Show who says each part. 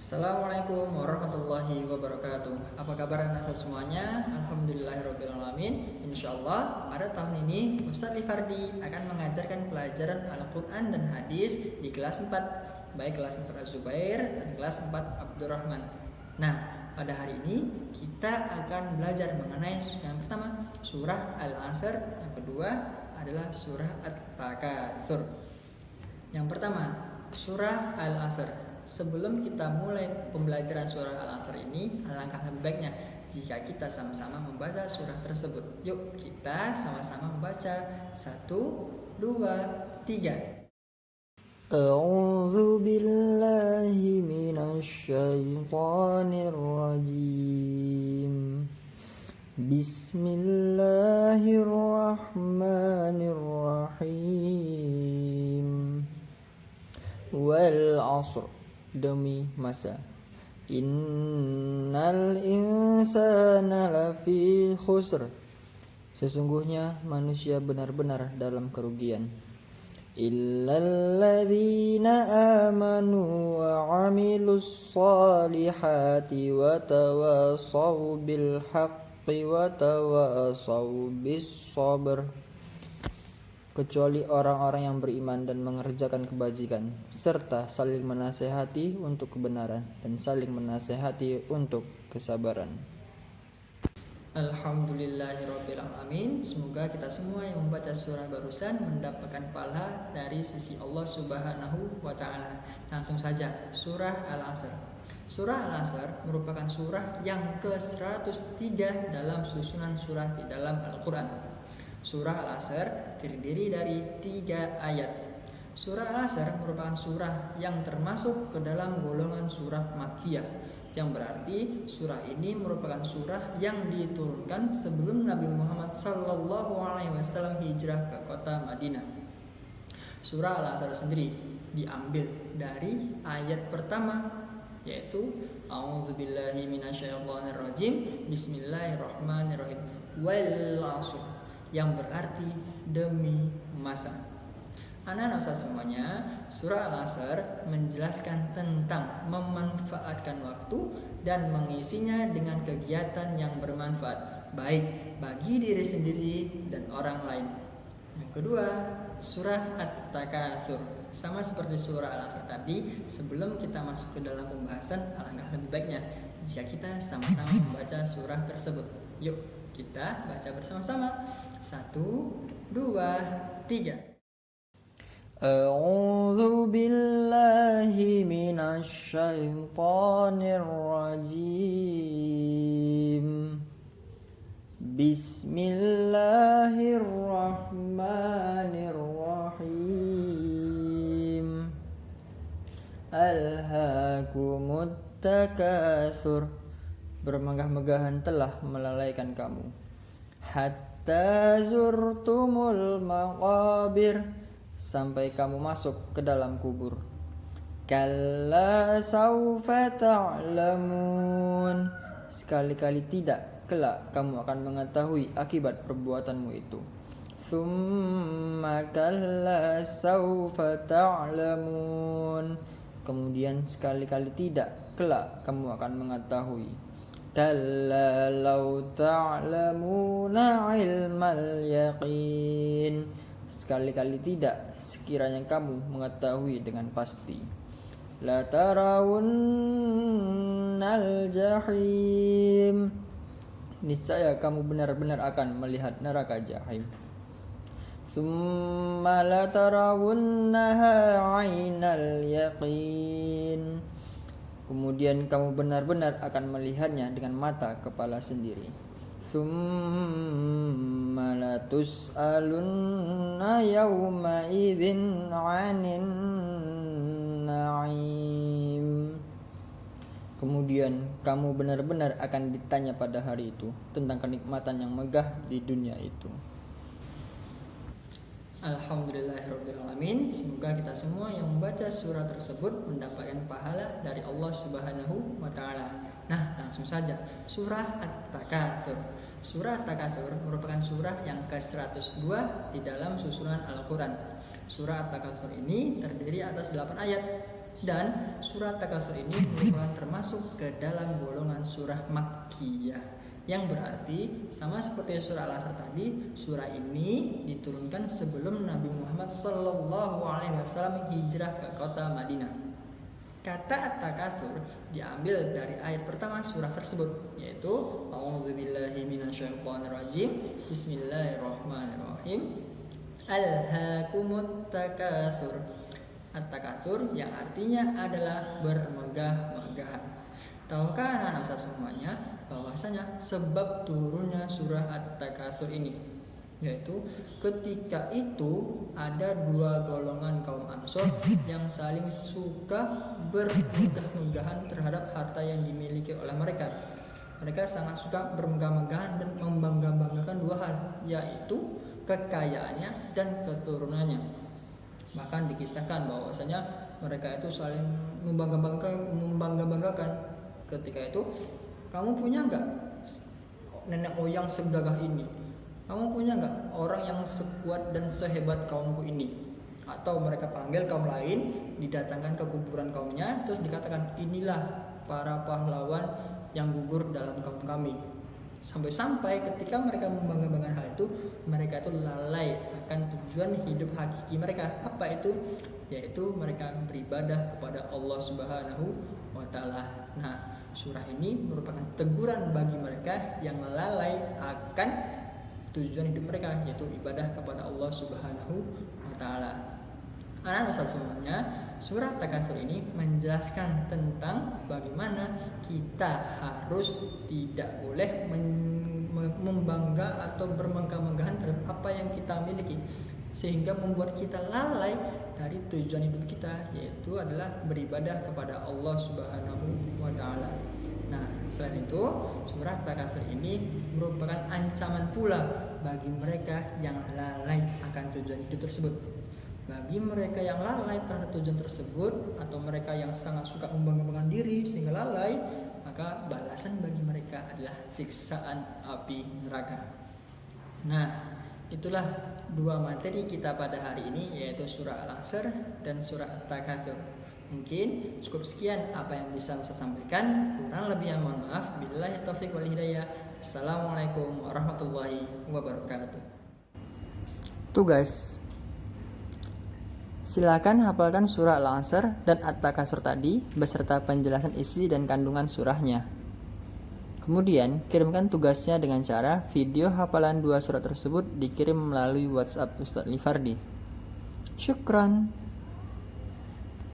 Speaker 1: Assalamualaikum warahmatullahi wabarakatuh. Apa kabar anak semuanya? Alhamdulillahirrabbilalamin. Insyaallah pada tahun ini Ustadz Lifardi akan mengajarkan pelajaran Al-Quran dan Hadis di kelas 4, baik kelas 4 Az-Zubair dan kelas 4 Abdurrahman. Nah, pada hari ini kita akan belajar mengenai yang pertama surah Al-Asr, yang kedua adalah surah At-Takatsur. Yang pertama, surah Al-Asr. Sebelum kita mulai pembelajaran surah Al-Asr ini, alangkah lebih baiknya jika kita sama-sama membaca surah tersebut. Yuk kita sama-sama membaca. 1, 2, 3.
Speaker 2: A'udzu billahi minasy syaithanir rajim. Bismillahirrahmanirrahim. Wal 'asr, demi masa. Innal insana lafi khusr, sesungguhnya manusia benar-benar dalam kerugian. Illalladzina amanu wa 'amilus shalihati wa tawassaw bil haqqi wa tawassaw bis sabr, kecuali orang-orang yang beriman dan mengerjakan kebajikan, serta saling menasehati untuk kebenaran dan saling menasehati untuk kesabaran.
Speaker 1: Alhamdulillahirrabbilalamin. Semoga kita semua yang membaca surah barusan mendapatkan pahala dari sisi Allah Subhanahu wa Ta'ala. Langsung saja, surah Al-Asr. Surah Al-Asr merupakan surah yang ke-103 dalam susunan surah di dalam Al-Quran. Surah Al-Asr terdiri dari 3 ayat. Surah Al-Asr merupakan surah yang termasuk ke dalam golongan surah Makkiyah, yang berarti surah ini merupakan surah yang diturunkan sebelum Nabi Muhammad SAW hijrah ke kota Madinah. Surah Al-Asr sendiri diambil dari ayat pertama, yaitu A'udzubillahi minasyaitonirrajim, Bismillahirrahmanirrahim, Wal 'asr, yang berarti demi masa. Anak-anak Ustaz semuanya, surah Al-Asr menjelaskan tentang memanfaatkan waktu dan mengisinya dengan kegiatan yang bermanfaat, baik bagi diri sendiri dan orang lain. Yang kedua, surah At-Takatsur. Sama seperti surah Al-Asr tadi, sebelum kita masuk ke dalam pembahasan, alangkah lebih baiknya jika kita sama-sama membaca surah tersebut. Yuk kita baca bersama-sama. 1, 2, 3.
Speaker 2: A'udzu billahi minasy syaithanir rajim. Bismillahirrahmanirrahim. Alhaakumut takatsur, bermegah-megahan telah melalaikan kamu. Hatta zurtumul maqabir, sampai kamu masuk ke dalam kubur. Kalla saufa ta'lamun, sekali-kali tidak, kelak kamu akan mengetahui akibat perbuatanmu itu. Tsumma kalla saufa ta'lamun, kemudian sekali-kali tidak, kelak kamu akan mengetahui. Kalla law ta'lamuna ilmal yaqin, sekali-kali tidak, sekiranya kamu mengetahui dengan pasti. La tarawunnal jahim, niscaya kamu benar-benar akan melihat neraka jahim. Tsumma la tarawunnaha 'ainal yaqin, kemudian kamu benar-benar akan melihatnya dengan mata kepala sendiri. Tsumma la tus'alunna yawma idzin 'anin na'im, kemudian kamu benar-benar akan ditanya pada hari itu tentang kenikmatan yang megah di dunia itu.
Speaker 1: Alhamdulillahirrabbilalamin. Semoga kita semua yang membaca surah tersebut mendapatkan pahala dari Allah Subhanahu wa Ta'ala. Nah, langsung saja, surah At-Takatsur. Surah At-Takatsur merupakan surah yang ke-102 di dalam susunan Al-Quran. Surah At-Takatsur ini terdiri atas 8 ayat. Dan surah Takasur ini merupakan termasuk ke dalam golongan surah Makkiyah, yang berarti sama seperti surah Al-Asr tadi, surah ini diturunkan sebelum Nabi Muhammad SAW hijrah ke kota Madinah. Kata At-Takasur diambil dari ayat pertama surah tersebut, yaitu A'udzubillahi minasyaitonirrajim, Bismillahirrahmanirrahim, Alhaakumut Takasur. At-Takasur yang artinya adalah bermegah-megahan. Tahukah anak-anak semuanya bahwasanya sebab turunnya surah At-Takasur ini, yaitu ketika itu ada dua golongan kaum Ansor yang saling suka bermegah-megahan terhadap harta yang dimiliki oleh mereka. Mereka sangat suka bermegah-megahan dan membangga-banggakan dua hal, yaitu kekayaannya dan keturunannya. Bahkan dikisahkan bahwasanya mereka itu saling membangga-banggakan. Ketika itu, kamu punya nggak nenek moyang segagah ini? Kamu punya nggak orang yang sekuat dan sehebat kaumku ini? Atau mereka panggil kaum lain, didatangkan ke kuburan kaumnya, terus dikatakan, inilah para pahlawan yang gugur dalam kaum kami. Sampai-sampai ketika mereka membangga-banggakan hal itu, mereka itu lalai akan tujuan hidup hakiki mereka. Apa itu? Yaitu mereka beribadah kepada Allah Subhanahu wa Ta'ala. Nah, surah ini merupakan teguran bagi mereka yang lalai akan tujuan hidup mereka, yaitu ibadah kepada Allah Subhanahu wa Ta'ala. Anak-anak semuanya, surah Takasur ini menjelaskan tentang bagaimana kita harus tidak boleh membangga atau bermegah-megahan terhadap apa yang kita miliki, sehingga membuat kita lalai dari tujuan hidup kita, yaitu adalah beribadah kepada Allah Subhanahu wa Ta'ala. Nah, selain itu, surah Takasur ini merupakan ancaman pula bagi mereka yang lalai akan tujuan hidup tersebut. Bagi mereka yang lalai terhadap tujuan tersebut, atau mereka yang sangat suka membangga-banggakan diri sehingga lalai, maka balasan bagi mereka adalah siksaan api neraka. Nah, itulah dua materi kita pada hari ini, yaitu surah Al-Asr dan surah At-Takasur. Mungkin cukup sekian apa yang bisa saya sampaikan. Kurang lebihnya mohon maaf. Billahi taufiq wal hidayah. Assalamualaikum warahmatullahi wabarakatuh.
Speaker 2: Tugas: silakan hafalkan surah Al-Asr dan At-Takasur tadi beserta penjelasan isi dan kandungan surahnya. Kemudian, kirimkan tugasnya dengan cara video hafalan dua surah tersebut dikirim melalui WhatsApp Ustadz Lifardi. Syukran.